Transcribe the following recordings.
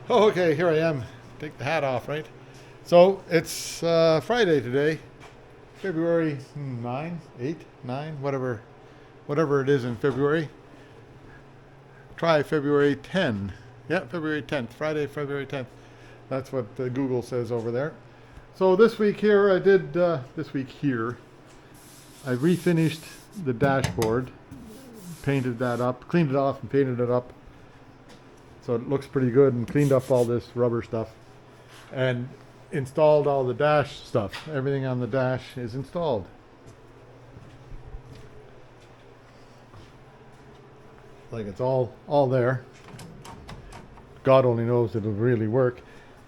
Oh, okay, here I am. Take the hat off, right? So it's Friday today, February 9, 8, 9, whatever it is in February. Try February 10. Yeah, February 10th, Friday, February 10th. That's what Google says over there. So this week here, I refinished the dashboard, painted that up, cleaned it off and painted it up. So it looks pretty good and cleaned up all this rubber stuff. And installed all the dash stuff. Everything on the dash is installed. Like it's all there. God only knows it'll really work.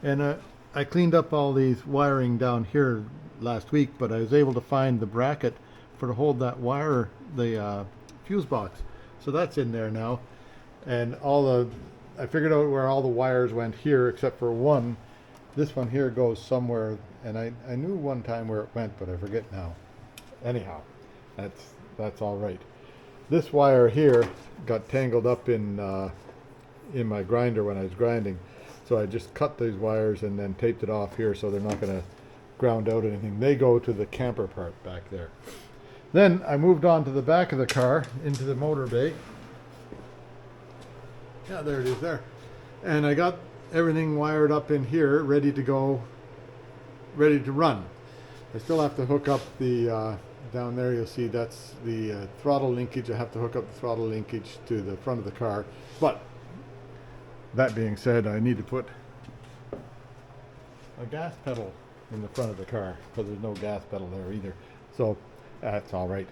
And I cleaned up all these wiring down here last week, but I was able to find the bracket for to hold that wire, the fuse box. So that's in there now. And I figured out where all the wires went here except for one. This one here goes somewhere, and I knew one time where it went, but I forget now. Anyhow, that's all right. This wire here got tangled up in my grinder when I was grinding, so I just cut these wires and then taped it off here so they're not going to ground out anything. They go to the camper part back there. Then I moved on to the back of the car into the motor bay. Yeah, there it is there. And I got everything wired up in here, ready to go, ready to run. I still have to hook up the, down there you'll see that's the throttle linkage. I have to hook up the throttle linkage to the front of the car. But that being said, I need to put a gas pedal in the front of the car because there's no gas pedal there either. So that's all right.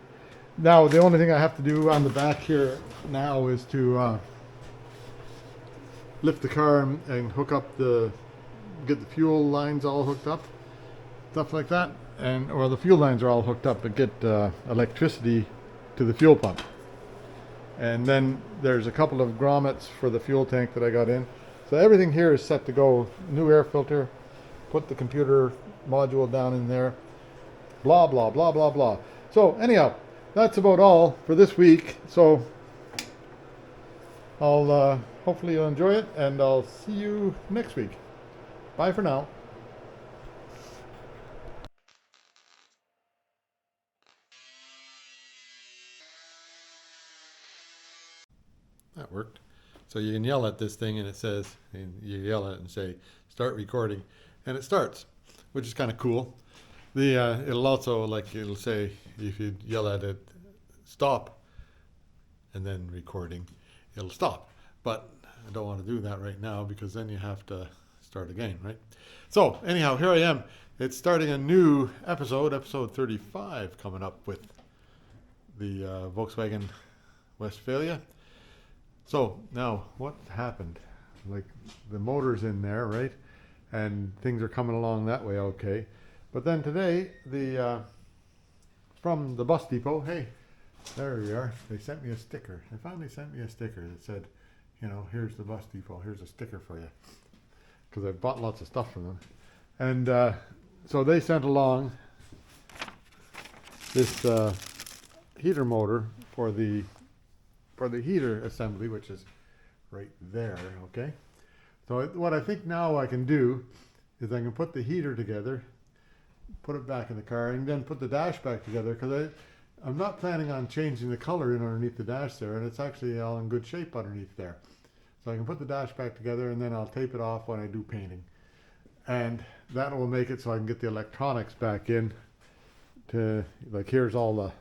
Now the only thing I have to do on the back here now is to lift the car and hook up get the fuel lines all hooked up, stuff like that, or the fuel lines are all hooked up, but get electricity to the fuel pump. And then there's a couple of grommets for the fuel tank that I got in. So everything here is set to go. New air filter, put the computer module down in there, blah, blah, blah, blah, blah. So anyhow, that's about all for this week. So I'll hopefully you'll enjoy it, and I'll see you next week. Bye for now. That worked. So you can yell at this thing and it says, and you yell at it and say, start recording. And it starts, which is kind of cool. It'll also, it'll say, if you yell at it, stop, and then recording, it'll stop. But I don't want to do that right now because then you have to start again, right? So anyhow, here I am. It's starting a new episode 35, coming up with the Volkswagen Westfalia. So now what happened? Like the motor's in there, right? And things are coming along that way okay. But then today, from the bus depot, hey, there we are. They sent me a sticker. They finally sent me a sticker that said, here's the bus depot. Here's a sticker for you. Because I bought lots of stuff from them. And so they sent along this heater motor for the heater assembly, which is right there, okay? So what I think now I can do is I can put the heater together, put it back in the car, and then put the dash back together, because I'm not planning on changing the color in underneath the dash there, and it's actually all in good shape underneath there. So I can put the dash back together, and then I'll tape it off when I do painting. And that will make it so I can get the electronics back in to, like, here's all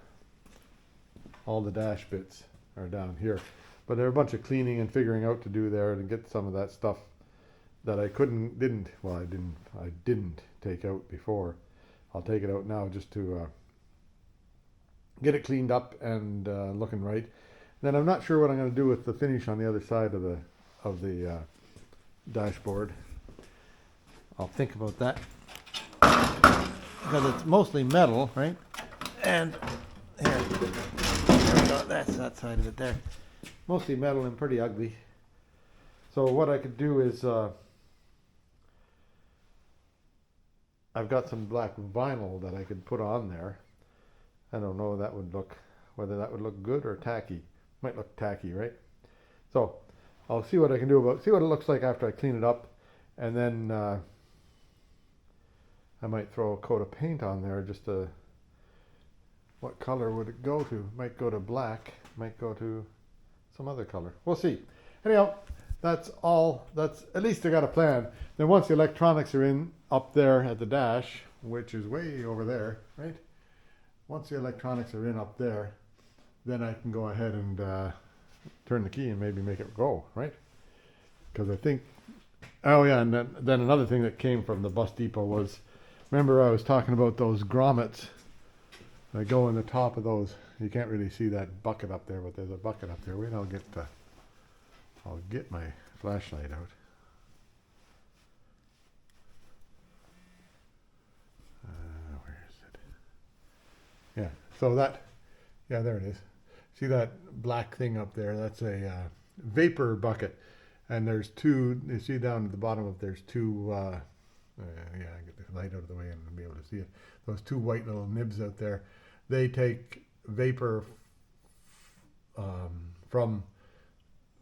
the dash bits are down here. But there are a bunch of cleaning and figuring out to do there to get some of that stuff that I didn't take out before. I'll take it out now just to get it cleaned up and looking right. Then I'm not sure what I'm going to do with the finish on the other side of the dashboard. I'll think about that because it's mostly metal, right? And here we go. That's that side of it there. Mostly metal and pretty ugly. So what I could do is I've got some black vinyl that I could put on there. I don't know whether that would look good or tacky. Might look tacky, right? So I'll see what I can do see what it looks like after I clean it up. And then I might throw a coat of paint on there, just to, what color would it go to? Might go to black, might go to some other color. We'll see. Anyhow, that's all. That's, at least I got a plan. Then once the electronics are in up there at the dash, which is way over there, right? Once the electronics are in up there, then I can go ahead and turn the key and maybe make it go, right? Because I think, oh yeah, and then another thing that came from the bus depot was, remember I was talking about those grommets that go in the top of those. You can't really see that bucket up there, but there's a bucket up there. Wait, I'll get my flashlight out. Where is it? Yeah, so that, yeah, there it is. See that black thing up there? That's a vapor bucket. And there's two, you see down at the bottom of, there's two, yeah, I get the light out of the way and I'll be able to see it. Those two white little nibs out there, they take vapor from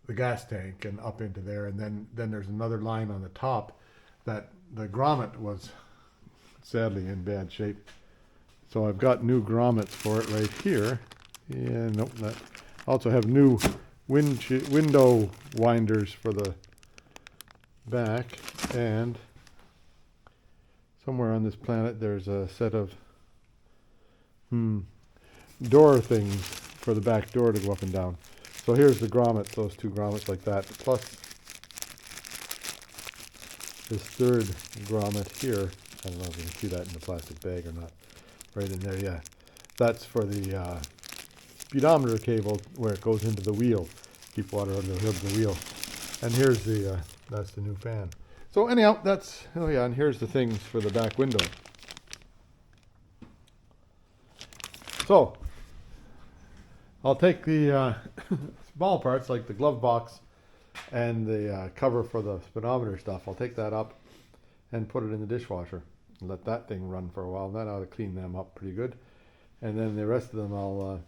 the gas tank and up into there. And then there's another line on the top that the grommet was sadly in bad shape. So I've got new grommets for it right here. Yeah, nope, that. Also have new window winders for the back, and somewhere on this planet there's a set of door things for the back door to go up and down. So here's the grommets, those two grommets like that, plus this third grommet here. I don't know if you can see that in the plastic bag or not. Right in there, yeah. That's for the speedometer cable where it goes into the wheel. Keep water under the hood of the wheel. And here's the, that's the new fan. So anyhow, that's, oh yeah, and here's the things for the back window. So, I'll take the small parts like the glove box and the cover for the speedometer stuff. I'll take that up and put it in the dishwasher and let that thing run for a while. That ought to clean them up pretty good. And then the rest of them I'll,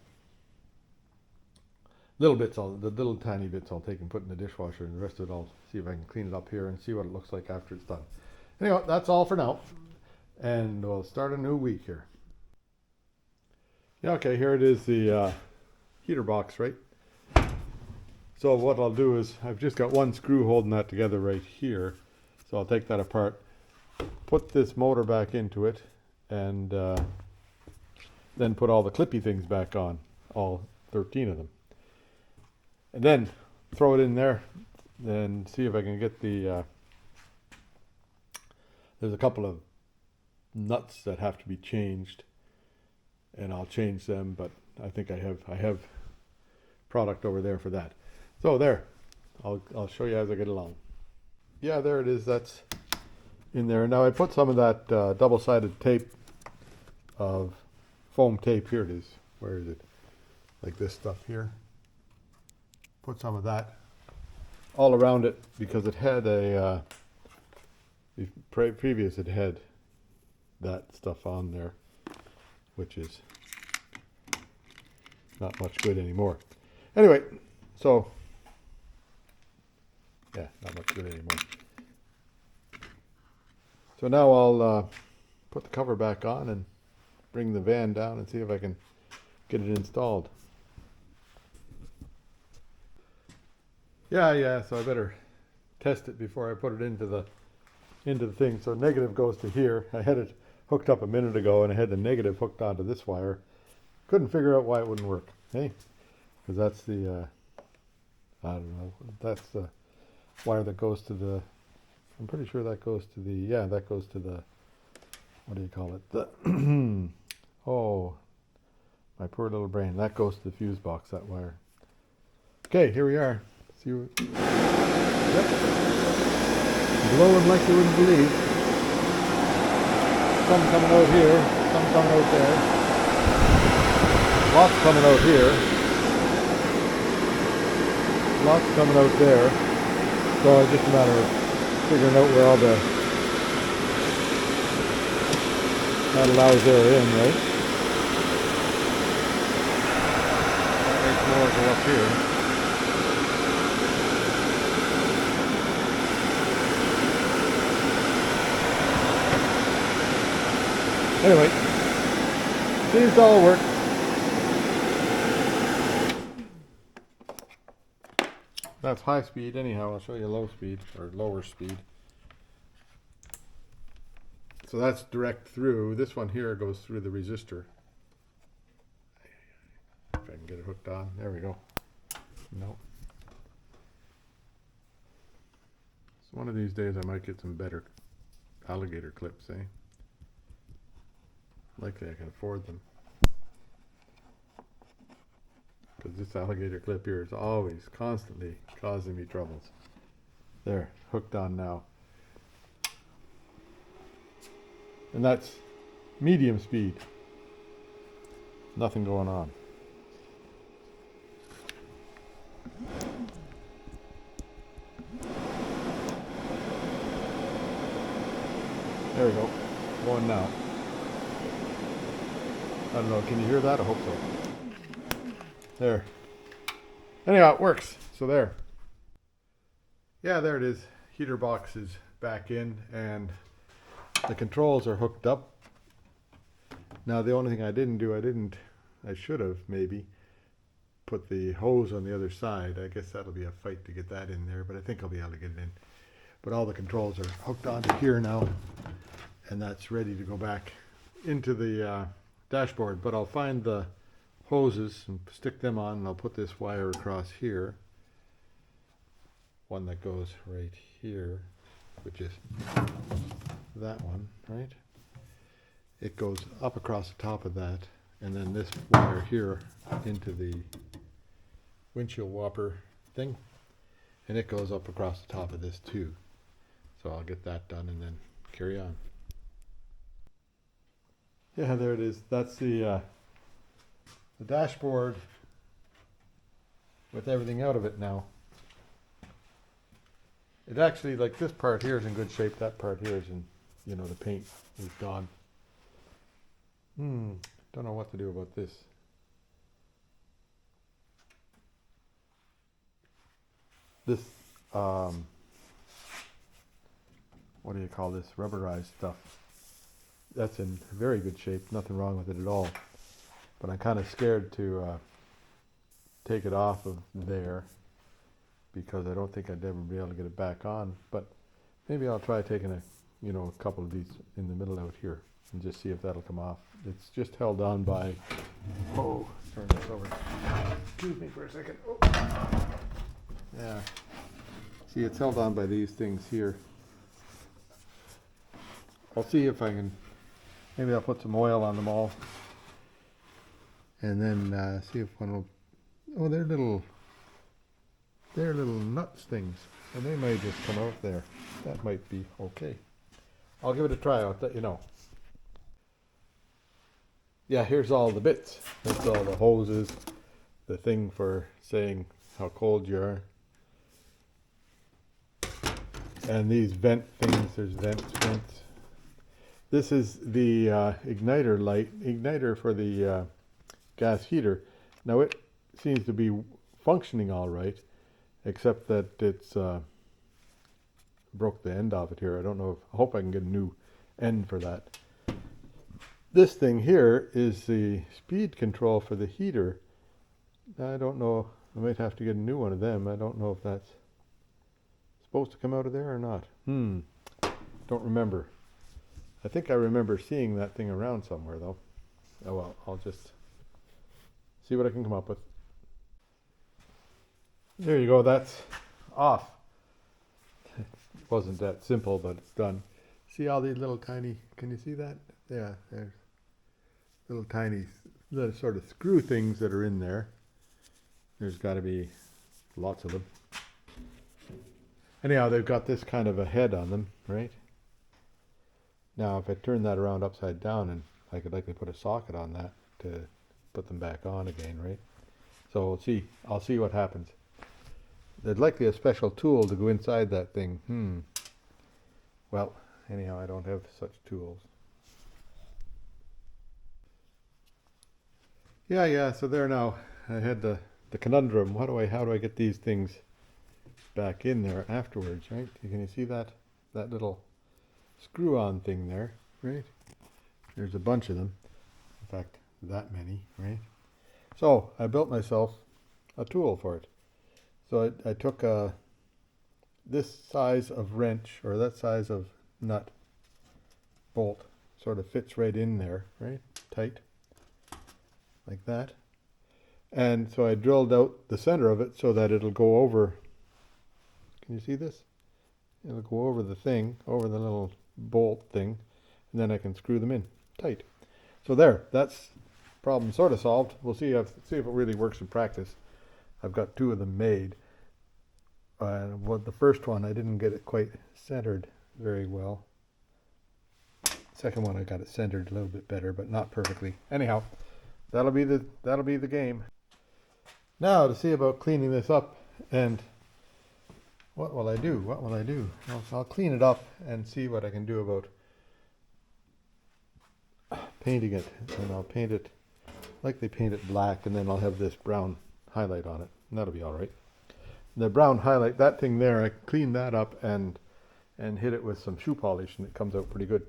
the little tiny bits I'll take and put in the dishwasher, and the rest of it I'll see if I can clean it up here and see what it looks like after it's done. Anyway, that's all for now. And we'll start a new week here. Yeah, okay, here it is, the heater box, right? So what I'll do is, I've just got one screw holding that together right here. So I'll take that apart, put this motor back into it, and then put all the clippy things back on, all 13 of them. And then throw it in there and see if I can get the, there's a couple of nuts that have to be changed, and I'll change them, but I think I have product over there for that. So there, I'll show you as I get along. Yeah, there it is, that's in there. Now I put some of that double-sided tape of foam tape, here it is, where is it? Like this stuff here. Put some of that all around it because it had a, previous it had that stuff on there, which is not much good anymore. Anyway, so, yeah, not much good anymore. So now I'll put the cover back on and bring the van down and see if I can get it installed. Yeah, so I better test it before I put it into the thing. So negative goes to here. I had it hooked up a minute ago and I had the negative hooked onto this wire. Couldn't figure out why it wouldn't work. Hey, because that's the, I don't know, that's the wire that goes to the, I'm pretty sure that goes to the, yeah, that goes to the, what do you call it? The, oh, my poor little brain. That goes to the fuse box, that wire. Okay, here we are. See what, yep. Blowing like you wouldn't believe. Some coming out here, some coming out there. Lots coming out here. Lots coming out there. So it's just a matter of figuring out where all the that allows air in, right? That makes more go up here. Anyway, seems to all work. That's high speed anyhow. I'll show you low speed or lower speed. So that's direct through. This one here goes through the resistor. If I can get it hooked on. There we go. No. So one of these days I might get some better alligator clips, eh? Likely I can afford them. Because this alligator clip here is always constantly causing me troubles. There, hooked on now. And that's medium speed. Nothing going on. There we go. Going now. I don't know, can you hear that? I hope so. There. Anyhow, it works. So there. Yeah, there it is. Heater box is back in and the controls are hooked up. Now the only thing I didn't do, I should have maybe put the hose on the other side. I guess that'll be a fight to get that in there, but I think I'll be able to get it in. But all the controls are hooked onto here now, and that's ready to go back into the dashboard. But I'll find the hoses and stick them on, and I'll put this wire across here. One that goes right here, which is that one, right? It goes up across the top of that, and then this wire here into the windshield wiper thing, and it goes up across the top of this too. So I'll get that done and then carry on. Yeah, there it is. That's the dashboard with everything out of it now. It actually, like, this part here is in good shape. That part here is in, you know, the paint is gone. Don't know what to do about this. This, what do you call this? Rubberized stuff. That's in very good shape. Nothing wrong with it at all. But I'm kind of scared to take it off of there because I don't think I'd ever be able to get it back on. But maybe I'll try taking a couple of these in the middle out here and just see if that'll come off. It's just held on by, oh, turn this over. Excuse me for a second. Oh. Yeah. See, it's held on by these things here. I'll see if I can, maybe I'll put some oil on them all. And then see if one will, oh, they're little nuts things. And they may just come out there. That might be okay. I'll give it a try, I'll let you know. Yeah, here's all the bits. That's all the hoses, the thing for saying how cold you are. And these vent things, there's vents. This is the igniter for the gas heater. Now it seems to be functioning all right, except that it's broke the end of it here. I don't know I hope I can get a new end for that. This thing here is the speed control for the heater. I don't know, I might have to get a new one of them. I don't know if that's supposed to come out of there or not. Don't remember. I think I remember seeing that thing around somewhere though. Oh well, I'll just see what I can come up with. There you go, that's off. It wasn't that simple, but it's done. See all these little tiny, can you see that? Yeah, there's little tiny little sort of screw things that are in there. There's got to be lots of them. Anyhow, they've got this kind of a head on them, right? Now, if I turn that around upside down, and I could likely put a socket on that to put them back on again, right? So we'll see. I'll see what happens. There's likely a special tool to go inside that thing. Well, anyhow, I don't have such tools. Yeah, so there now. I had the conundrum. How do I get these things back in there afterwards, right? Can you see that little screw-on thing there, right? There's a bunch of them. In fact, that many, right? So I built myself a tool for it. So I took this size of wrench, or that size of nut bolt, sort of fits right in there, right? Tight, like that. And so I drilled out the center of it so that it'll go over. Can you see this? It'll go over the thing, over the little bolt thing, and then I can screw them in tight. So there, that's problem sort of solved. We'll see if it really works in practice. I've got two of them made. The first one I didn't get it quite centered very well. Second one I got it centered a little bit better, but not perfectly. Anyhow, that'll be the game. Now to see about cleaning this up, and what will I do? Well, I'll clean it up and see what I can do about painting it. And I'll paint it like they paint it black, and then I'll have this brown highlight on it, and that'll be all right. The brown highlight, that thing there, I cleaned that up and hit it with some shoe polish, and it comes out pretty good.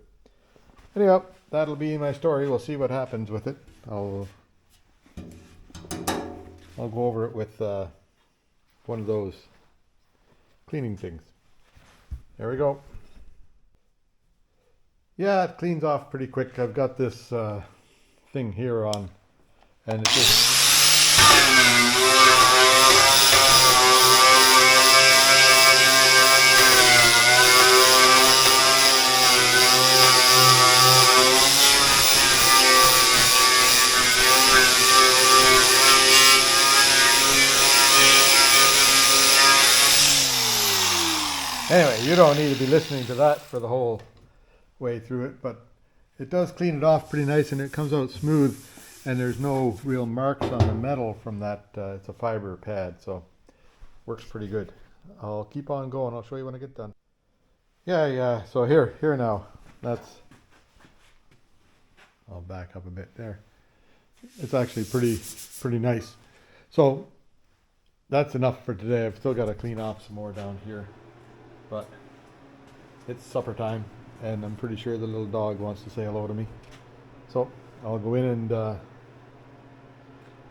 Anyhow, that'll be my story. We'll see what happens with it. I'll go over it with one of those cleaning things. There we go. Yeah, it cleans off pretty quick. I've got this thing here on, and it just... Anyway, you don't need to be listening to that for the whole way through it, but it does clean it off pretty nice, and it comes out smooth, and there's no real marks on the metal from that. It's a fiber pad, so works pretty good. I'll keep on going. I'll show you when I get done. Yeah, so here now. I'll back up a bit there. It's actually pretty nice. So that's enough for today. I've still got to clean off some more down here, but it's supper time, and I'm pretty sure the little dog wants to say hello to me. So I'll go in and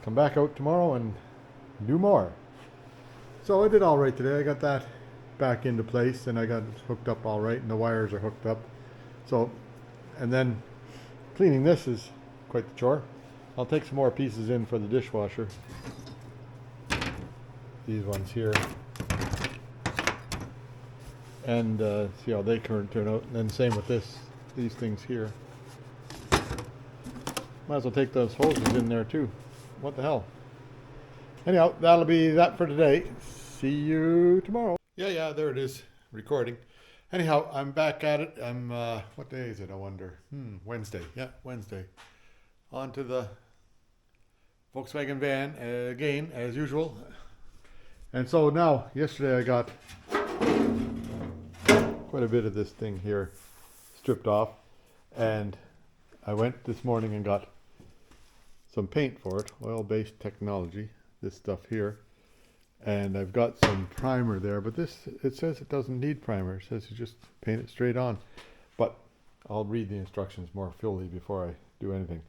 come back out tomorrow and do more. So I did all right today. I got that back into place, and I got it hooked up all right, and the wires are hooked up. So, and then cleaning this is quite the chore. I'll take some more pieces in for the dishwasher. These ones here. And see how they turn out. And then same with these things here. Might as well take those hoses in there too. What the hell? Anyhow, that'll be that for today. See you tomorrow. Yeah, there it is, recording. Anyhow, I'm back at it. I'm, what day is it, I wonder? Wednesday. Yeah, Wednesday. On to the Volkswagen van again, as usual. And so now, yesterday I got quite a bit of this thing here stripped off, and I went this morning and got some paint for it, oil-based technology, this stuff here, and I've got some primer there, but this, it says it doesn't need primer. It says you just paint it straight on, but I'll read the instructions more fully before I do anything.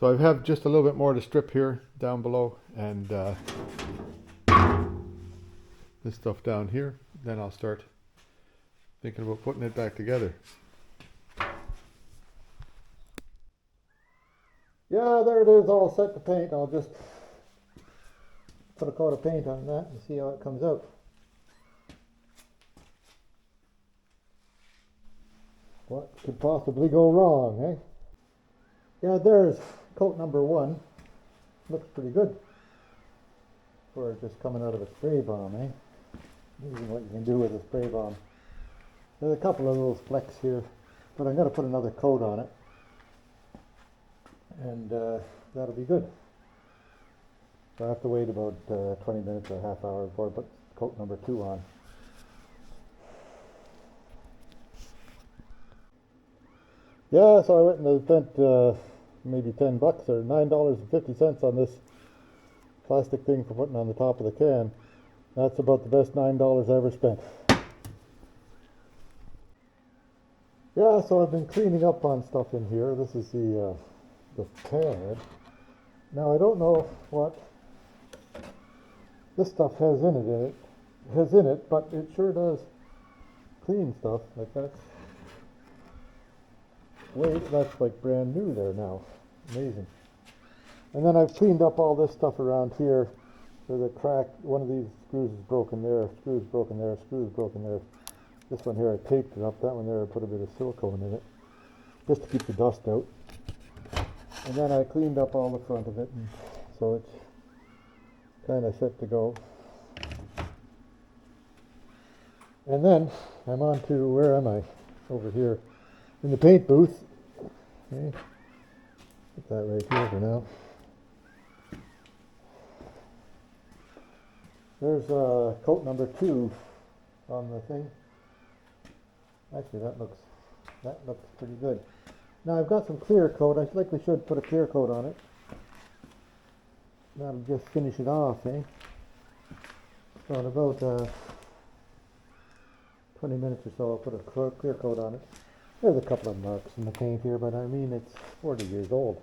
So I have just a little bit more to strip here down below, and this stuff down here. Then I'll start thinking about putting it back together. Yeah, there it is, all set to paint. I'll just put a coat of paint on that and see how it comes out. What could possibly go wrong, eh? Yeah, there's coat number 1. Looks pretty good for just coming out of a spray bomb, eh? Using what you can do with a spray bomb. There's a couple of little flecks here, but I'm going to put another coat on it, and that'll be good. So I have to wait about 20 minutes or a half hour before I put coat number 2 on. Yeah, so I went and I spent maybe $10 or $9.50 on this plastic thing for putting on the top of the can. That's about the best $9 I ever spent. Yeah, so I've been cleaning up on stuff in here. This is the pad. Now I don't know what this stuff has in it, but it sure does clean stuff. Like that's like brand new there now. Amazing. And then I've cleaned up all this stuff around here. There's a crack, one of these screws is broken there, screws broken there, screws broken there. This one here I taped it up, that one there I put a bit of silicone in it, just to keep the dust out. And then I cleaned up all the front of it, and so it's kind of set to go. And then I'm on to, where am I? Over here in the paint booth. Okay. Put that right here for now. There's coat number 2 on the thing. Actually, that looks pretty good. Now I've got some clear coat. I likely should put a clear coat on it. That'll just finish it off, eh? So in about 20 minutes or so, I'll put a clear coat on it. There's a couple of marks in the paint here, but I mean, it's 40 years old.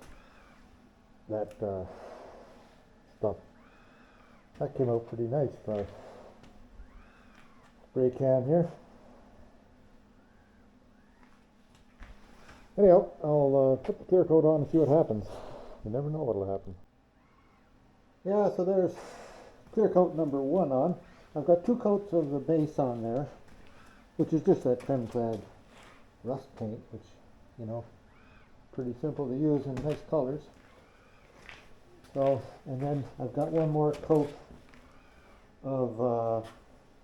That stuff. That came out pretty nice for a spray can here. Anyhow, I'll put the clear coat on and see what happens. You never know what'll happen. Yeah, so there's clear coat number 1 on. I've got 2 coats of the base on there, which is just that trim clad rust paint, which, you know, pretty simple to use and nice colors. So, and then I've got 1 more coat of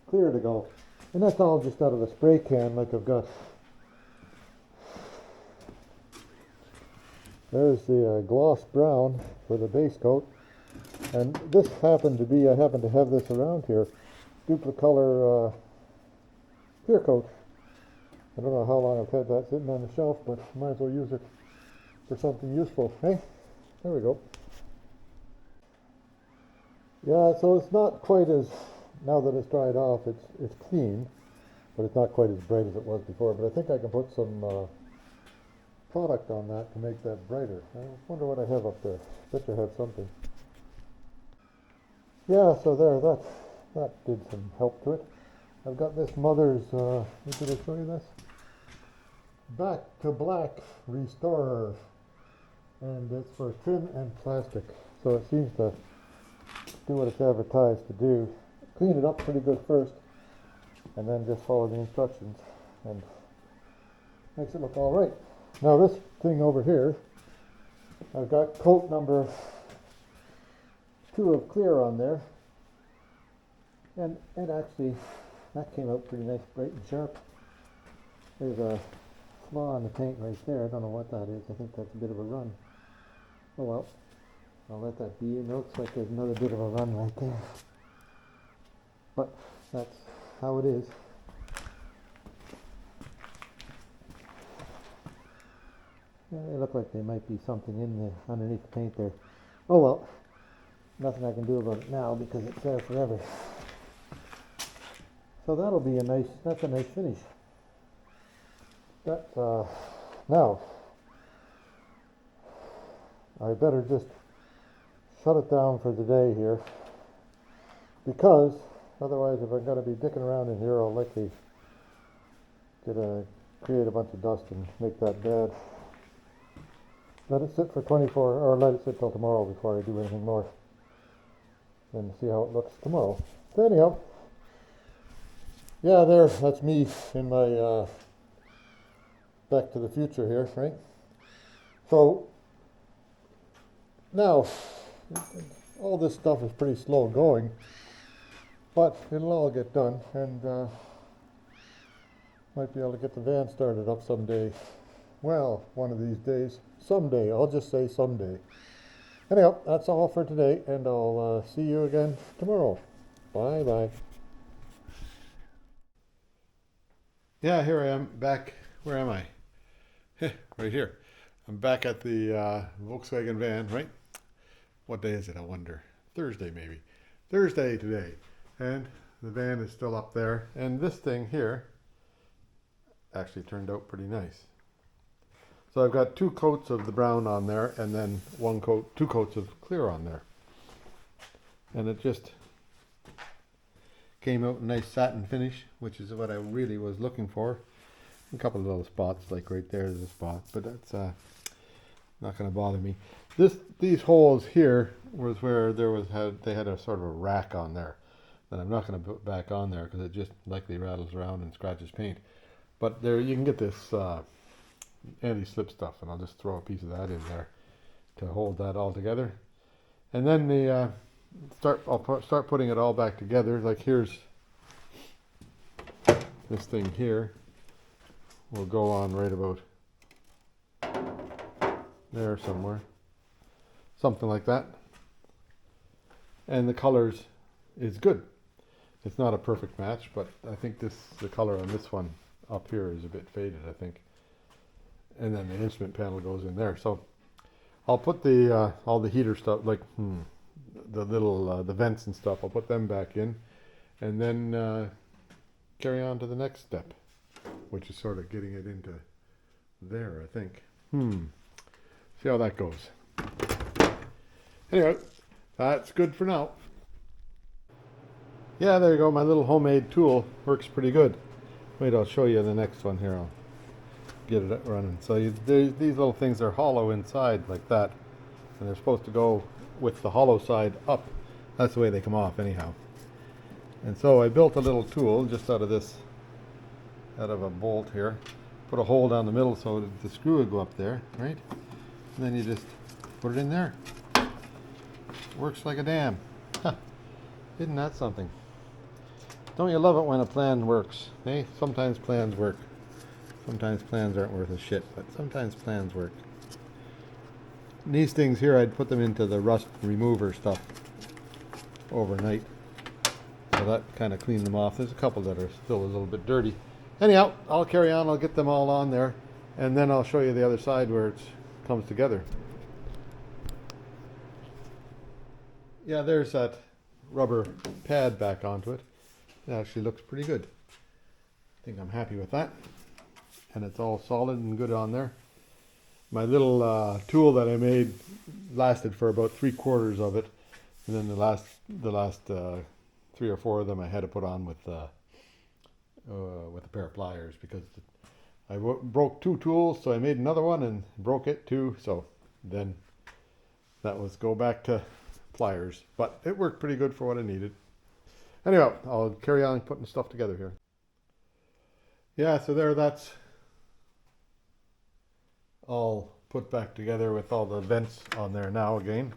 clear to go, and that's all just out of a spray can. Like I've got, there's the gloss brown for the base coat, and this happened to be, I happen to have this around here, Duplicolor clear coat. I don't know how long I've had that sitting on the shelf, but might as well use it for something useful. Hey, there we go. Yeah, so it's not quite as, now that it's dried off, it's clean, but it's not quite as bright as it was before. But I think I can put some product on that to make that brighter. I wonder what I have up there. Bet you have something. Yeah, so there, that did some help to it. I've got this Mother's, did I show you this? Back to Black Restorer, and it's for trim and plastic. So it seems to do what it's advertised to do. Clean it up pretty good first, and then just follow the instructions, and makes it look all right. Now this thing over here, I've got coat number 2 of clear on there, and it actually, that came out pretty nice, bright and sharp. There's a flaw in the paint right there. I don't know what that is. I think that's a bit of a run. Oh well, I'll let that be. It looks like there's another bit of a run right there, but that's how it is. Yeah, they look like there might be something in there underneath the paint there. Oh well, nothing I can do about it now because it's there forever. So that'll be that's a nice finish. That now I better just shut it down for the day here, because otherwise, if I'm going to be dicking around in here, I'll likely create a bunch of dust and make that bad. Let it sit for 24, or let it sit till tomorrow before I do anything more, and see how it looks tomorrow. So anyhow, yeah, that's me in my Back to the Future here, right? So now, all this stuff is pretty slow going, but it'll all get done, and might be able to get the van started up someday. Well, one of these days. Someday. I'll just say someday. Anyhow, that's all for today, and I'll see you again tomorrow. Bye-bye. Yeah, here I am, back. Where am I? Right here. I'm back at the Volkswagen van, right? What day is it, I wonder? Thursday, maybe. Thursday today. And the van is still up there. And this thing here, actually turned out pretty nice. So I've got 2 coats of the brown on there, and then 2 coats of clear on there. And it just came out a nice satin finish, which is what I really was looking for. A couple of little spots, like right there's a spot, but that's not going to bother me. These holes here was where they had a sort of a rack on there that I'm not going to put back on there because it just likely rattles around and scratches paint. But there you can get this anti-slip stuff, and I'll just throw a piece of that in there to hold that all together. And then I'll start putting it all back together. Like here's this thing here will go on right about there somewhere, something like that. And the colors is good. It's not a perfect match, but I think the color on this one up here is a bit faded, I think. And then the instrument panel goes in there. So I'll put the all the heater stuff, like the little the vents and stuff, I'll put them back in, and then carry on to the next step, which is sort of getting it into there, I think. See how that goes. Anyway, that's good for now. Yeah, there you go. My little homemade tool works pretty good. Wait, I'll show you the next one here. I'll get it running. So these little things are hollow inside like that, and they're supposed to go with the hollow side up. That's the way they come off anyhow. And so I built a little tool just out of a bolt here. Put a hole down the middle so that the screw would go up there, right? And then you just put it in there. Works like a dam. Isn't that something? Don't you love it when a plan works? Eh? Sometimes plans work. Sometimes plans aren't worth a shit, but sometimes plans work. And these things here, I'd put them into the rust remover stuff overnight. So that kind of cleaned them off. There's a couple that are still a little bit dirty. Anyhow, I'll carry on. I'll get them all on there, and then I'll show you the other side where it comes together. Yeah, there's that rubber pad back onto it. It actually looks pretty good. I think I'm happy with that. And it's all solid and good on there. My little tool that I made lasted for about 3/4 of it. And then the last 3 or 4 of them I had to put on with a pair of pliers because I broke 2 tools, so I made another one and broke it too. So then that was go back to pliers, but it worked pretty good for what I needed. Anyway, I'll carry on putting stuff together here. Yeah, so that's all put back together with all the vents on there now again,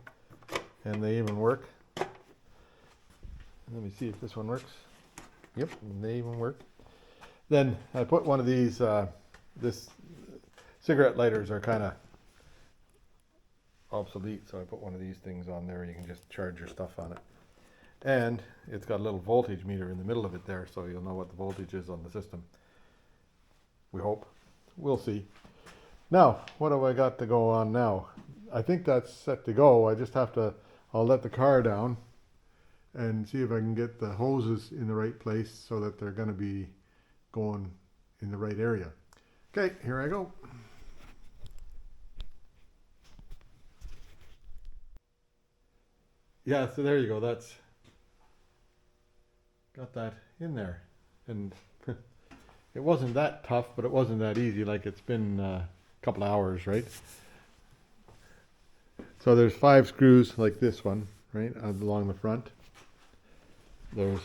and they even work. Let me see if this one works. Yep, they even work. Then I put one of these, this cigarette lighters are kind of obsolete, so I put one of these things on there. You can just charge your stuff on it. And it's got a little voltage meter in the middle of it there, so you'll know what the voltage is on the system. We hope. We'll see. Now, what have I got to go on now? I think that's set to go. I just have to, I'll let the car down and see if I can get the hoses in the right place so that they're going to be going in the right area. Okay, here I go. Yeah, so there you go. That's got that in there. And it wasn't that tough, but it wasn't that easy. Like it's been a couple hours, right? So there's 5 screws like this one, right, along the front. There's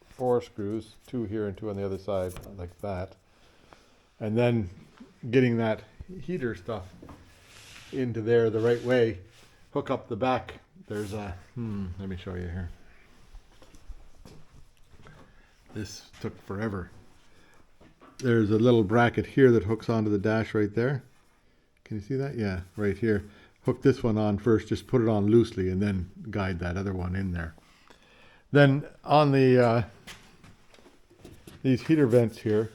4 screws, 2 here and 2 on the other side, like that. And then getting that heater stuff into there the right way, hook up the back. There's a, let me show you here. This took forever. There's a little bracket here that hooks onto the dash right there. Can you see that? Yeah, right here. Hook this one on first, just put it on loosely and then guide that other one in there. Then on the these heater vents here,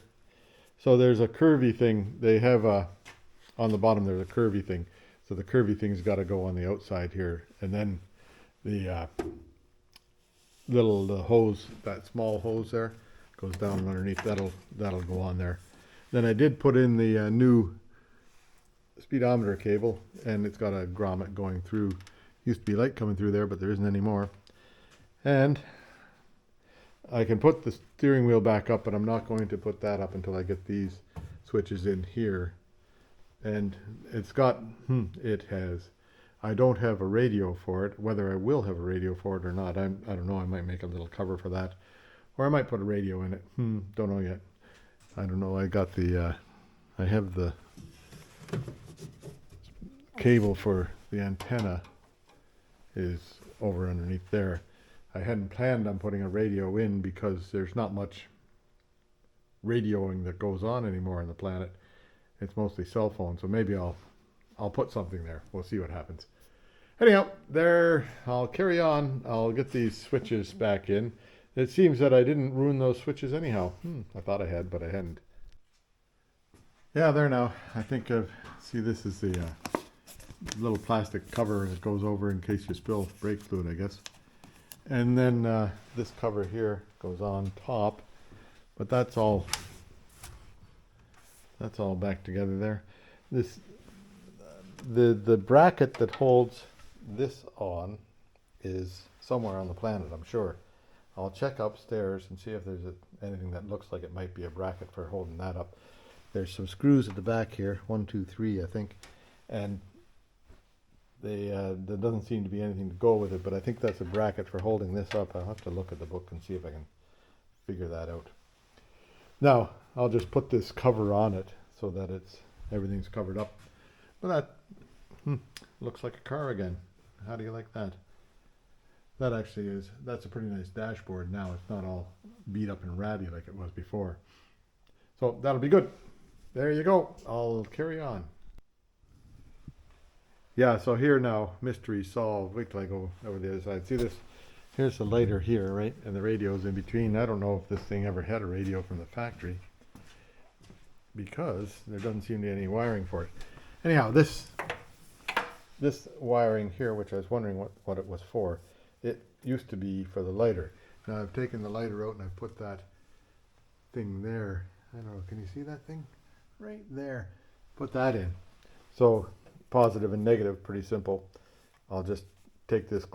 so there's a curvy thing. They have on the bottom there's a curvy thing. So the curvy thing's got to go on the outside here, and then the little hose, that small hose there, goes down underneath. That'll go on there. Then I did put in the new speedometer cable, and it's got a grommet going through. Used to be light coming through there, but there isn't anymore. And I can put the steering wheel back up, but I'm not going to put that up until I get these switches in here. And it's got, it has, I don't have a radio for it. Whether I will have a radio for it or not, I don't know. I might make a little cover for that, or I might put a radio in it. Don't know yet. I don't know. I got the, I have the cable for the antenna is over underneath there. I hadn't planned on putting a radio in because there's not much radioing that goes on anymore on the planet. It's mostly cell phones, so maybe I'll put something there. We'll see what happens. Anyhow, there, I'll carry on. I'll get these switches back in. It seems that I didn't ruin those switches anyhow. I thought I had, but I hadn't. Yeah, there now. I think see, this is the little plastic cover that goes over in case you spill brake fluid, I guess. And then this cover here goes on top, but that's all back together there. This the bracket that holds this on is somewhere on the planet, I'm sure. I'll check upstairs and see if there's anything that looks like it might be a bracket for holding that up. There's some screws at the back here, 1, 2, 3, I think, and there doesn't seem to be anything to go with it, but I think that's a bracket for holding this up. I'll have to look at the book and see if I can figure that out. Now, I'll just put this cover on it so that everything's covered up. But that looks like a car again. How do you like that? That actually that's a pretty nice dashboard now. It's not all beat up and ratty like it was before. So that'll be good. There you go. I'll carry on. Yeah, so here now, mystery solved. Wait till I go over the other side. See this? Here's the lighter here, right? And the radio's in between. I don't know if this thing ever had a radio from the factory, because there doesn't seem to be any wiring for it. Anyhow, this wiring here, which I was wondering what it was for, it used to be for the lighter. Now I've taken the lighter out and I've put that thing there. I don't know, can you see that thing? Right there. Put that in. So positive and negative, pretty simple. I'll just take this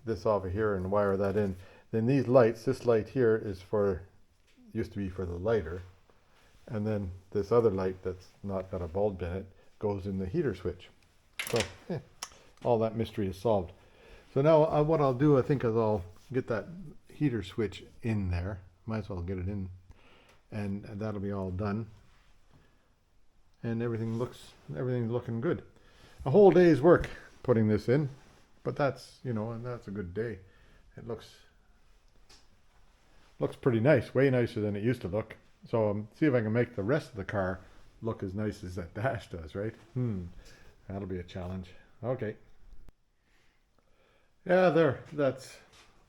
this off of here and wire that in. Then these lights, this light here used to be for the lighter. And then this other light that's not got a bulb in it goes in the heater switch. So all that mystery is solved. So now what I'll do, I think, is I'll get that heater switch in there. Might as well get it in, and that'll be all done. And everything's looking good. A whole day's work putting this in, but that's a good day. It looks pretty nice, way nicer than it used to look. So see if I can make the rest of the car look as nice as that dash does, right? That'll be a challenge. Okay. Yeah, that's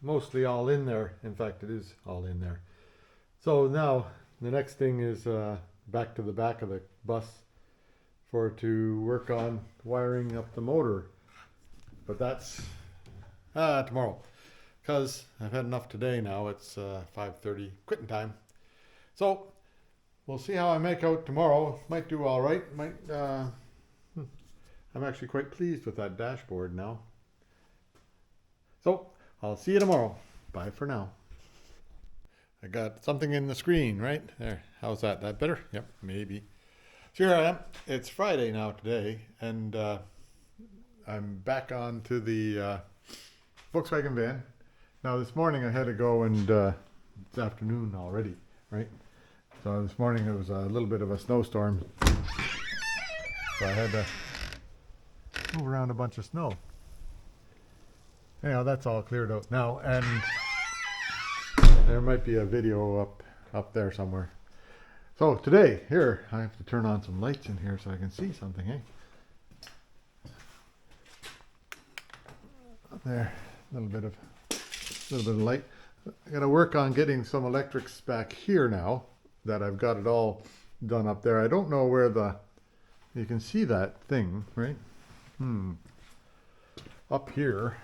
mostly all in there. In fact, it is all in there. So now the next thing is back to the back of the bus to work on wiring up the motor. But that's tomorrow, because I've had enough today now. It's 5:30, quitting time. So we'll see how I make out tomorrow. Might do all right. I'm actually quite pleased with that dashboard now. So I'll see you tomorrow. Bye for now. I got something in the screen, right? There. How's that? That better? Yep, maybe. So here I am. It's Friday now today, and I'm back onto the Volkswagen van. Now this morning I had to go, and it's afternoon already, right? So this morning it was a little bit of a snowstorm, so I had to move around a bunch of snow. Anyhow, that's all cleared out now, and there might be a video up there somewhere. So today, here, I have to turn on some lights in here so I can see something, eh? There, a little bit of light. I got to work on getting some electrics back here now that I've got it all done up there. I don't know where you can see that thing, right? Up here.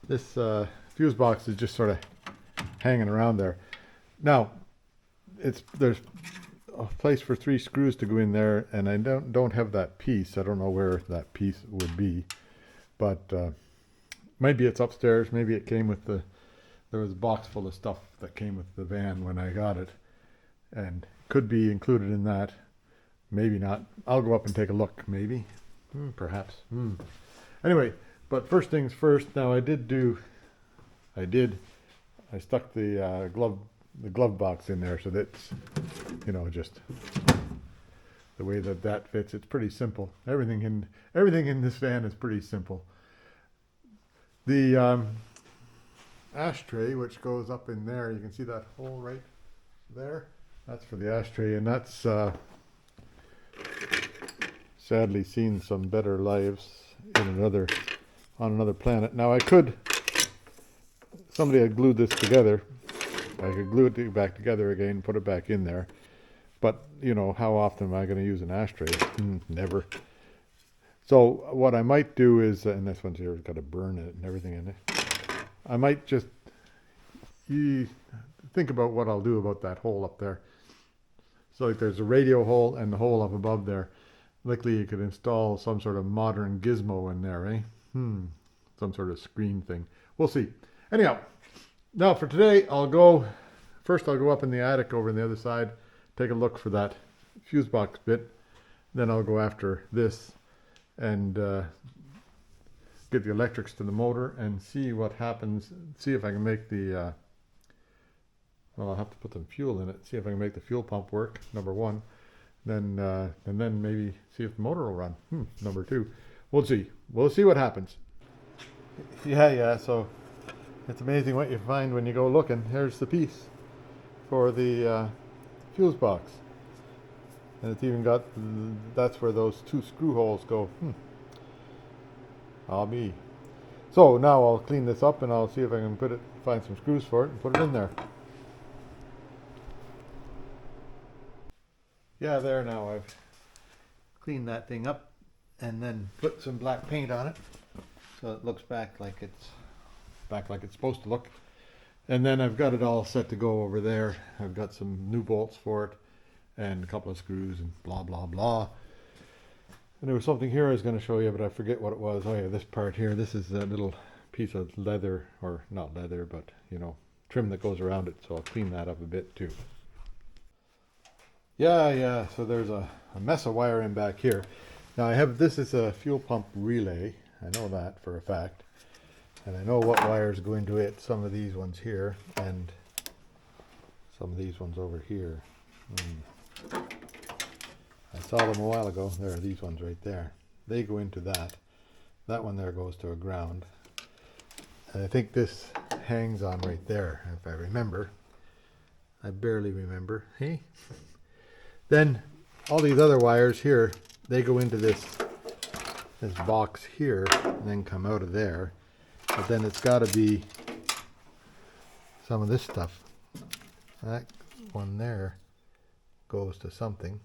This fuse box is just sort of hanging around there. Now, there's a place for 3 screws to go in there, and I don't have that piece. I don't know where that piece would be, but maybe it's upstairs. Maybe it came with there was a box full of stuff that came with the van when I got it, and could be included in that. Maybe not. I'll go up and take a look. Maybe, perhaps. Anyway, but first things first. Now I stuck the glove box in there, so that's, just the way that fits. It's pretty simple. Everything in this van is pretty simple. The ashtray, which goes up in there, you can see that hole right there. That's for the ashtray, and that's sadly seen some better lives on another planet. Now somebody had glued this together. I could glue it back together again, put it back in there. But, how often am I going to use an ashtray? Never. So what I might do is, and this one's here, it's got a burn in it and everything in it. I might just think about what I'll do about that hole up there. So like there's a radio hole and the hole up above there. Likely you could install some sort of modern gizmo in there, eh? Some sort of screen thing. We'll see. Anyhow, now for today, I'll go up in the attic over on the other side, take a look for that fuse box bit. Then I'll go after this and get the electrics to the motor and see what happens. See if I can make I'll have to put some fuel in it. See if I can make the fuel pump work, number 1. Then and then maybe see if the motor will run. Number 2. We'll see. We'll see what happens. Yeah. So it's amazing what you find when you go looking. Here's the piece for the fuse box, and it's even got. That's where those 2 screw holes go. I'll be. So now I'll clean this up and I'll see if I can find some screws for it and put it in there. Yeah, there now I've cleaned that thing up and then put some black paint on it so it looks back like it's supposed to look. And then I've got it all set to go over there. I've got some new bolts for it and a couple of screws and blah blah blah. And there was something here I was going to show you, but I forget what it was. Oh yeah, this part here. This is a little piece of leather, or not leather, but trim that goes around it. So I'll clean that up a bit too. Yeah. So there's a mess of wiring back here. Now this is a fuel pump relay. I know that for a fact. And I know what wires go into it. Some of these ones here and some of these ones over here. I saw them a while ago. There are these ones right there. They go into that. That one there goes to a ground. And I think this hangs on right there, if I remember. I barely remember. Hey? Then all these other wires here, they go into this box here and then come out of there. But then it's got to be some of this stuff. That one there goes to something.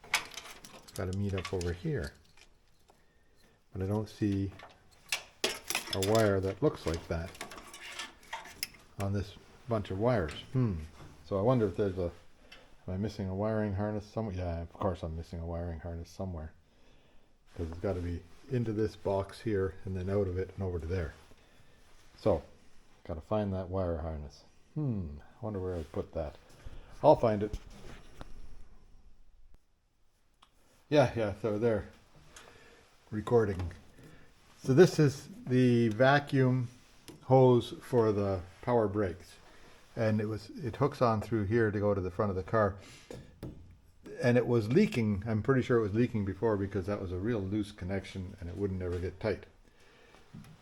It's got to meet up over here. But I don't see a wire that looks like that on this bunch of wires. So I wonder if there's am I missing a wiring harness somewhere? Yeah, of course I'm missing a wiring harness somewhere. Because it's got to be into this box here and then out of it and over to there. So, got to find that wire harness. I wonder where I put that. I'll find it. Yeah, so there. Recording. So this is the vacuum hose for the power brakes. And it hooks on through here to go to the front of the car. And it was leaking. I'm pretty sure it was leaking before because that was a real loose connection and it wouldn't ever get tight.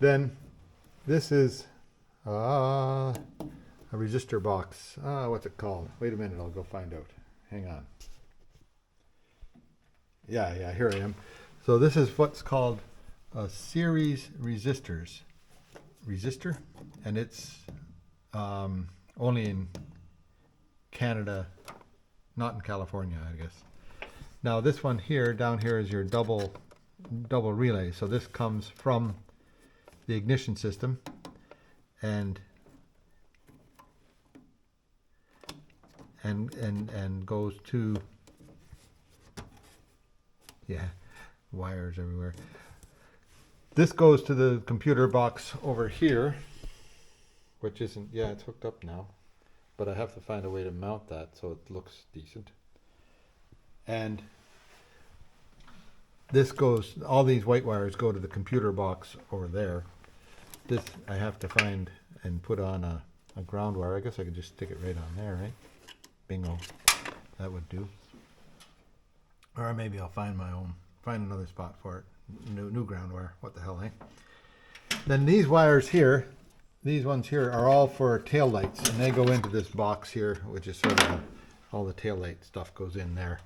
Then this is a resistor box. What's it called? Wait a minute, I'll go find out. Hang on. Yeah, here I am. So this is what's called a series resistor, and it's only in Canada, not in California, I guess. Now this one here, down here, is your double relay. So this comes from the ignition system, and and goes to, yeah, wires everywhere. This goes to the computer box over here, which isn't, yeah, it's hooked up now, but I have to find a way to mount that so it looks decent. And this goes, all these white wires go to the computer box over there. This I have to find and put on a ground wire. I guess I could just stick it right on there, right? Bingo. That would do. Or maybe I'll find another spot for it. New ground wire. What the hell, eh? Then these wires here, these ones here are all for tail lights, and they go into this box here, which is sort of all the tail light stuff goes in there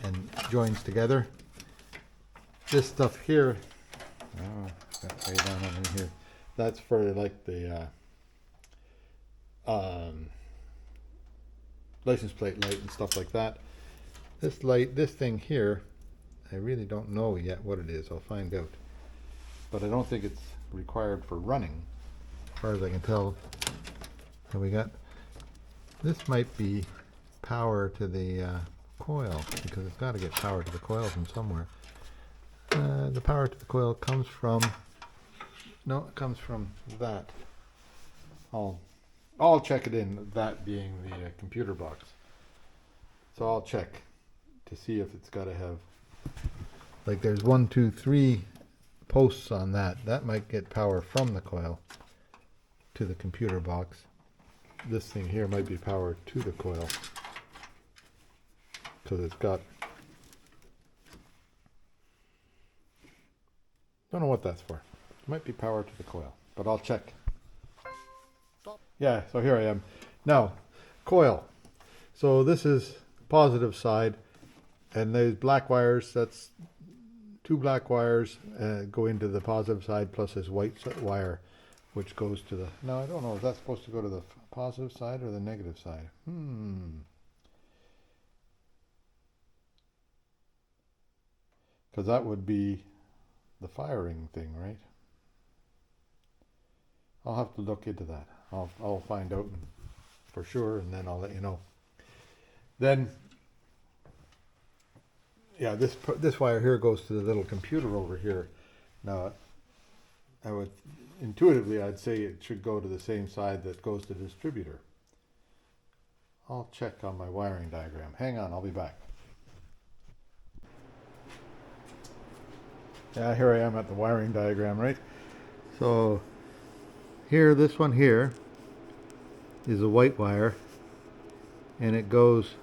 and joins together. This stuff here, oh, that's way down over here. That's for like the license plate light and stuff like that. This light, this thing here, I really don't know yet what it is. I'll find out. But I don't think it's required for running, as far as I can tell. So we got, this might be power to the coil, because it's got to get power to the coil from somewhere. The power to the coil comes from, no, it comes from that. I'll check it in, that being the computer box. So I'll check to see if it's got to have, like there's 1, 2, 3 posts on that. That might get power from the coil to the computer box. This thing here might be power to the coil, because it's got, don't know what that's for. It might be power to the coil, but I'll check. Yeah, so here I am. Now, coil. So this is positive side, and there's black wires. That's 2 black wires go into the positive side, plus this white wire, which goes to the, now I don't know, is that supposed to go to the positive side or the negative side? Because that would be the firing thing, right? I'll have to look into that. I'll find out for sure, and then I'll let you know. Then, yeah, this wire here goes to the little computer over here. Now, I would intuitively, I'd say it should go to the same side that goes to the distributor. I'll check on my wiring diagram. Hang on, I'll be back. Yeah, here I am at the wiring diagram, right? So here, this one here is a white wire, and it goes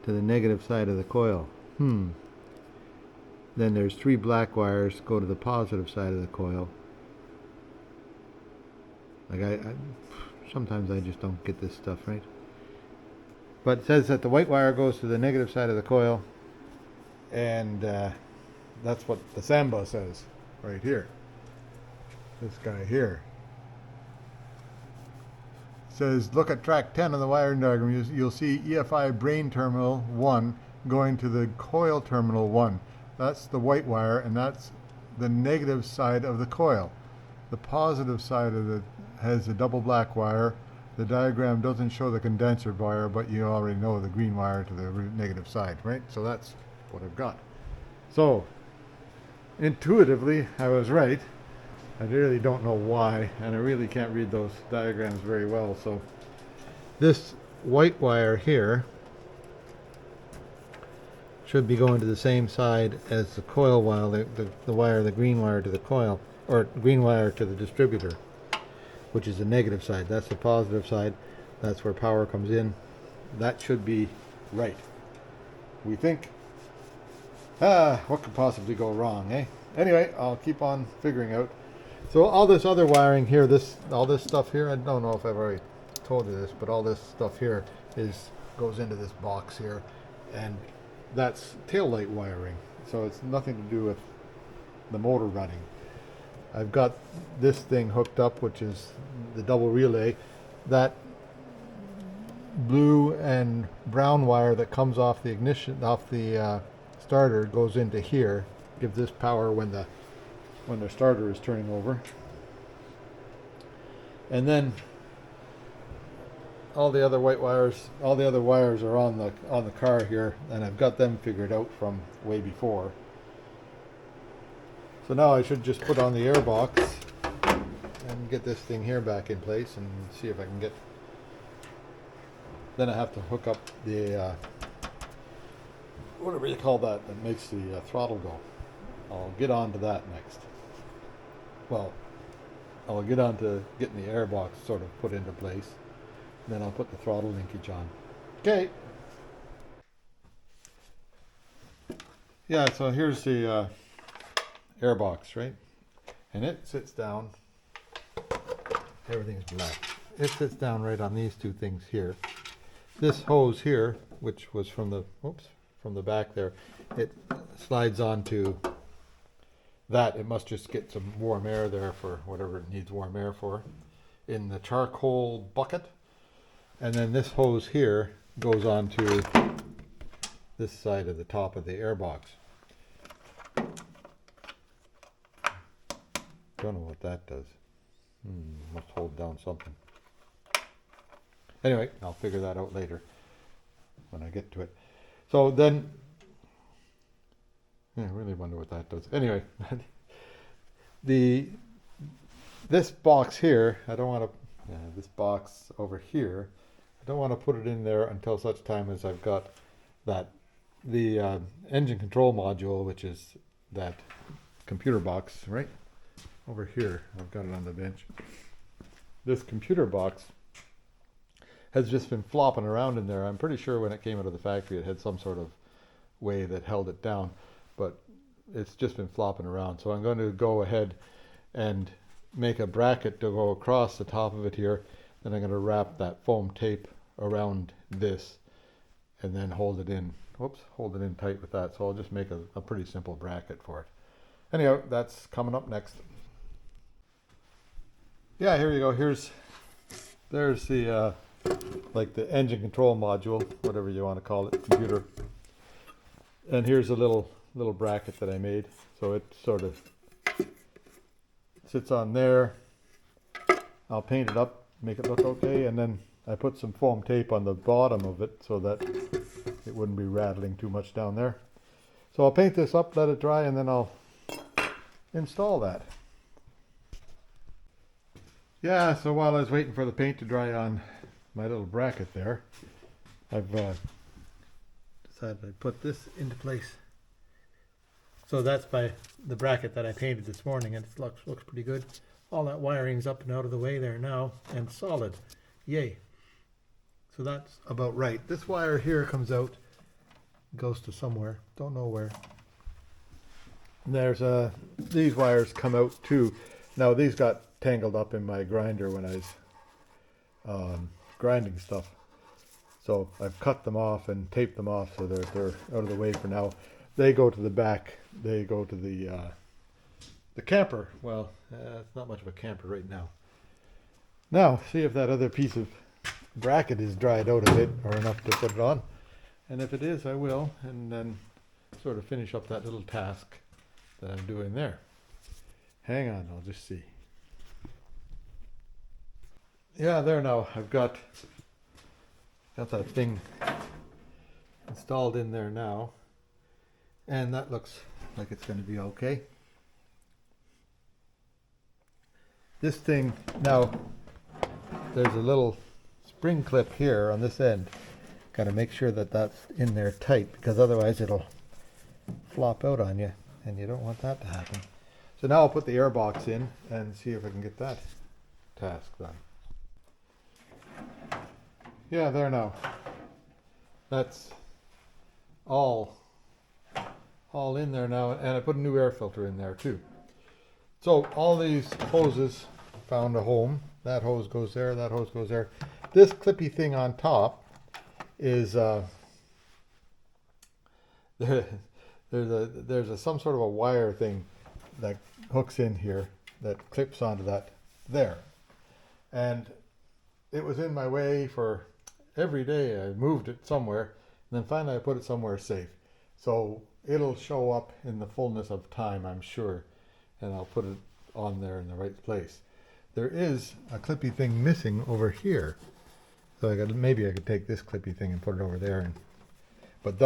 to the negative side of the coil. Then there's 3 black wires go to the positive side of the coil. Like I sometimes I just don't get this stuff right. But it says that the white wire goes to the negative side of the coil, and that's what the Samba says right here. This guy here says, look at track 10 of the wiring diagram. You'll see EFI brain terminal 1 going to the coil terminal 1. That's the white wire, and that's the negative side of the coil. The positive side of it has a double black wire. The diagram doesn't show the condenser wire, but you already know the green wire to the negative side, right? So that's what I've got. So intuitively, I was right. I really don't know why, and I really can't read those diagrams very well. So this white wire here should be going to the same side as the coil wire, the green wire to the coil, or green wire to the distributor, which is the negative side. That's the positive side. That's where power comes in. That should be right, we think. What could possibly go wrong, eh? Anyway, I'll keep on figuring out. So all this other wiring here, all this stuff here, I don't know if I've already told you this, but all this stuff here goes into this box here, and that's tail light wiring. So it's nothing to do with the motor running. I've got this thing hooked up, which is the double relay. That blue and brown wire that comes off the ignition, off the starter, goes into here, gives this power when the starter is turning over. And then all the other white wires, all the other wires are on the car here, and I've got them figured out from way before. So now I should just put on the air box and get this thing here back in place and see if I can get. Then I have to hook up the whatever you call that makes the throttle go. I'll get on to that next. Well, I'll get on to getting the air box sort of put into place. Then I'll put the throttle linkage on. Okay. Yeah, so here's the air box, right? And it sits down. Everything's black. It sits down right on these two things here. This hose here, which was from the back there, it slides onto that. It must just get some warm air there for whatever it needs warm air for in the charcoal bucket. And then this hose here goes on to this side of the top of the air box. Don't know what that does. Must hold down something. Anyway, I'll figure that out later when I get to it. So then, I really wonder what that does. Anyway, this box here, I don't want to, this box over here, I don't want to put it in there until such time as I've got the engine control module, which is that computer box, right? Over here, I've got it on the bench. This computer box has just been flopping around in there. I'm pretty sure when it came out of the factory it had some sort of way that held it down, but it's just been flopping around. So I'm going to go ahead and make a bracket to go across the top of it here. Then I'm going to wrap that foam tape around this and then hold it in. Whoops, hold it in tight with that. So I'll just make a pretty simple bracket for it. Anyhow, that's coming up next. Yeah, here you go. There's the like the engine control module, whatever you want to call it, computer. And here's a little bracket that I made. So it sort of sits on there. I'll paint it up, make it look okay, and then I put some foam tape on the bottom of it so that it wouldn't be rattling too much down there. So I'll paint this up, let it dry, and then I'll install that. Yeah, so while I was waiting for the paint to dry on my little bracket there, I've decided to put this into place. So that's by the bracket that I painted this morning, and it looks pretty good. All that wiring's up and out of the way there now, and solid. Yay. So that's about right. This wire here comes out, goes to somewhere, don't know where. There's these wires come out too. Now these got tangled up in my grinder when I was grinding stuff. So I've cut them off and taped them off so they're out of the way for now. They go to the back. They go to the camper. Well, it's not much of a camper right now. Now, see if that other piece of bracket is dried out a bit or enough to put it on. And if it is, I will, and then sort of finish up that little task that I'm doing there. Hang on, I'll just see. Yeah, there now. I've got that thing installed in there now. And that looks like it's going to be okay. This thing, now, there's a little spring clip here on this end. Got to make sure that that's in there tight, because otherwise it'll flop out on you, and you don't want that to happen. So now I'll put the air box in and see if I can get that task done. Yeah, there now. That's all in there now, and I put a new air filter in there too. So all these hoses found a home. That hose goes there, that hose goes there. This clippy thing on top is there's some sort of a wire thing that hooks in here that clips onto that there. And it was in my way for every day. I moved it somewhere, and then finally I put it somewhere safe. So it'll show up in the fullness of time, I'm sure, and I'll put it on there in the right place. There is a clippy thing missing over here, So maybe I could take this clippy thing and put it over there, but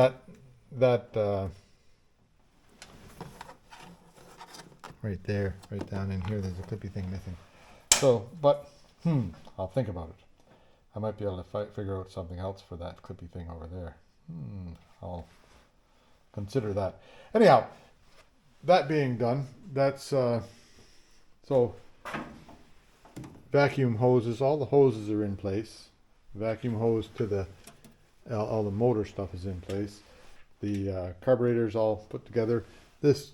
right there, right down in here, there's a clippy thing missing. So, but I'll think about it. I might be able to figure out something else for that clippy thing over there. I'll consider that. Anyhow, that being done, that's so vacuum hoses. All the hoses are in place. Vacuum hose to the all the motor stuff is in place. The carburetor's all put together. This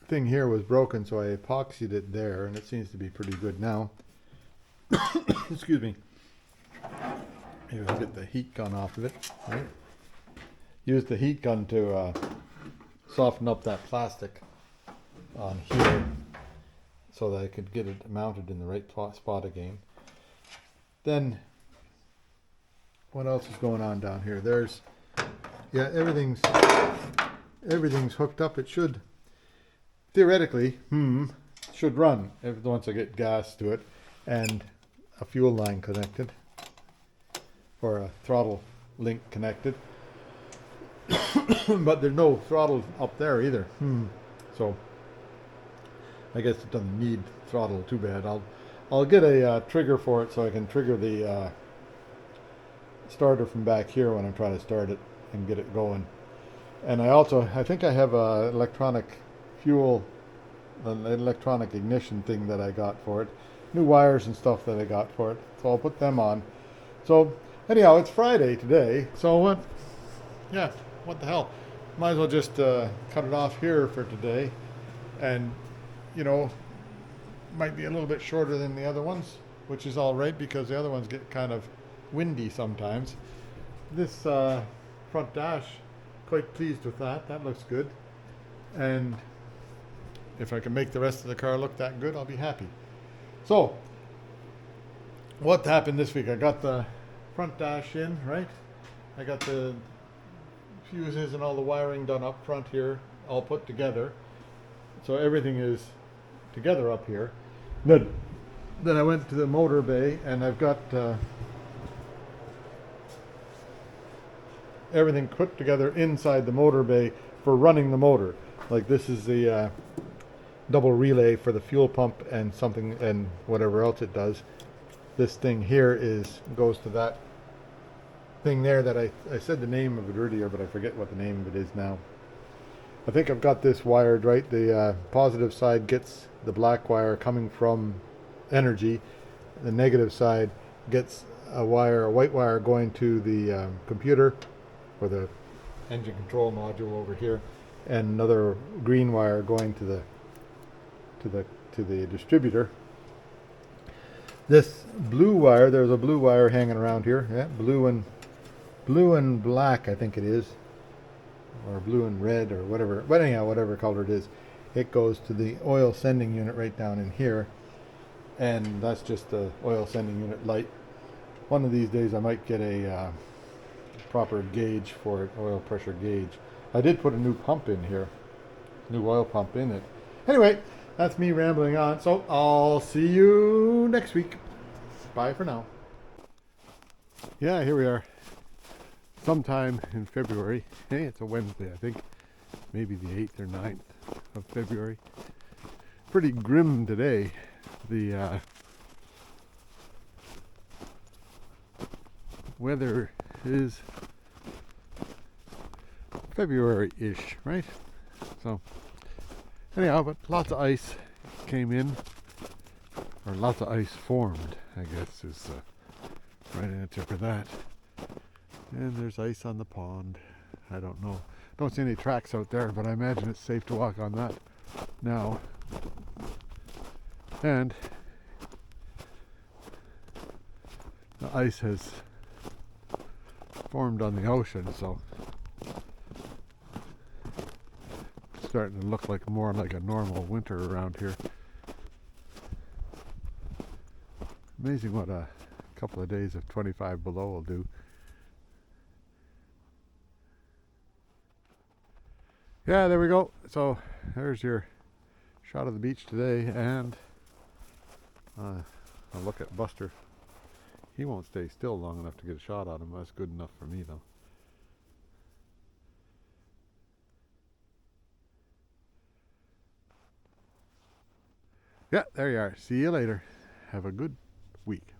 thing here was broken, so I epoxied it there, and it seems to be pretty good now. Excuse me. Maybe I'll get the heat gun off of it. Right? Use the heat gun to soften up that plastic on here so that I could get it mounted in the right spot again. Then, what else is going on down here? There's, yeah, everything's hooked up. It should, theoretically, should run once I get gas to it and a fuel line connected, or a throttle link connected. But there's no throttle up there either. So I guess it doesn't need throttle too bad. I'll get a trigger for it so I can trigger the starter from back here when I'm trying to start it and get it going. And I think I have a electronic ignition thing that I got for it. New wires and stuff that I got for it. So I'll put them on. So anyhow, it's Friday today. So what? Yeah, what the hell? Might as well just cut it off here for today. And, you know, might be a little bit shorter than the other ones, which is all right because the other ones get kind of windy sometimes. This front dash, quite pleased with that. That looks good. And if I can make the rest of the car look that good, I'll be happy. So, what happened this week? I got the front dash in, right? I got the fuses and all the wiring done up front here, all put together. So everything is together up here. Then I went to the motor bay and I've got everything put together inside the motor bay for running the motor. Like this is the double relay for the fuel pump and something and whatever else it does. This thing here goes to that thing there that I said the name of it earlier, but I forget what the name of it is now. I think I've got this wired right. The positive side gets the black wire coming from energy. The negative side gets a white wire going to the computer or the engine control module over here, and another green wire going to the distributor. This blue wire, there's a blue wire hanging around here. Yeah, blue and black, I think it is, or blue and red, or whatever. But anyhow, whatever color it is, it goes to the oil sending unit right down in here, and that's just the oil sending unit light. One of these days, I might get a proper gauge for it, oil pressure gauge. I did put a new pump in here, new oil pump in it. Anyway, that's me rambling on. So I'll see you next week. Bye for now. Yeah, here we are. Sometime in February. Hey, it's a Wednesday, I think. Maybe the 8th or 9th of February. Pretty grim today. The weather is February-ish, right? So, anyhow, but lots of ice came in, or lots of ice formed, I guess is the right answer for that. And there's ice on the pond. I don't know. Don't see any tracks out there, but I imagine it's safe to walk on that now. And the ice has formed on the ocean, so it's starting to look like more like a normal winter around here. Amazing what a couple of days of 25 below will do. Yeah, there we go. So there's your shot of the beach today, and a look at Buster. He won't stay still long enough to get a shot on him. That's good enough for me, though. Yeah, there you are. See you later. Have a good week.